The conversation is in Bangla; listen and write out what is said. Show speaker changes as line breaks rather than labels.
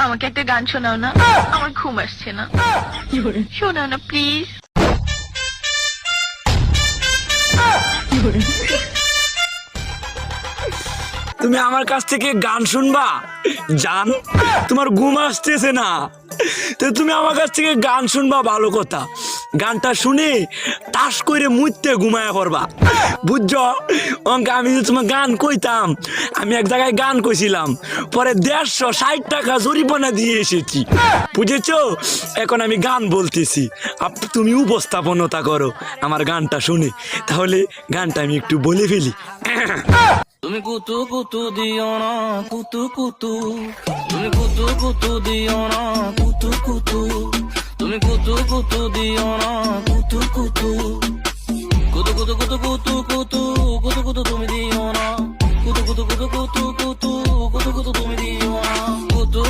আমাকে একটা গান শোনাও না, আমার ঘুম আসছে না। শোনাও না প্লিজ।
তুমি আমার কাছ থেকে গান শুনবা জান? তোমার ঘুম আসতেছে না তো তুমি আমার কাছ থেকে গান শুনবা, ভালো কথা। গানটা শুনে তাস করে মুইতে ঘুমায়া পড়বা, বুঝছো? আমি যদি তোমার গান কইতাম, আমি এক জায়গায় গান কইছিলাম, পরে 160 টাকা জরিমানা দিয়ে এসেছি, বুঝেছো? এখন আমি গান বলতেছি, তুমি উপস্থাপনতা করো আমার গানটা শুনে। তাহলে গানটা আমি একটু বলে ফেলি।
তুমি কুতু কুতু দিও না কুতু কুতু, তুমি কুতু কুতু দিও না কুতু কুতু, তুমি কুতু কুতু দিও না কুতু কুতু, কুতু কুতু কুতু কুতু কুতু কুতু কুতু তুমি দিও না কুতু কুতু কুতু কুতু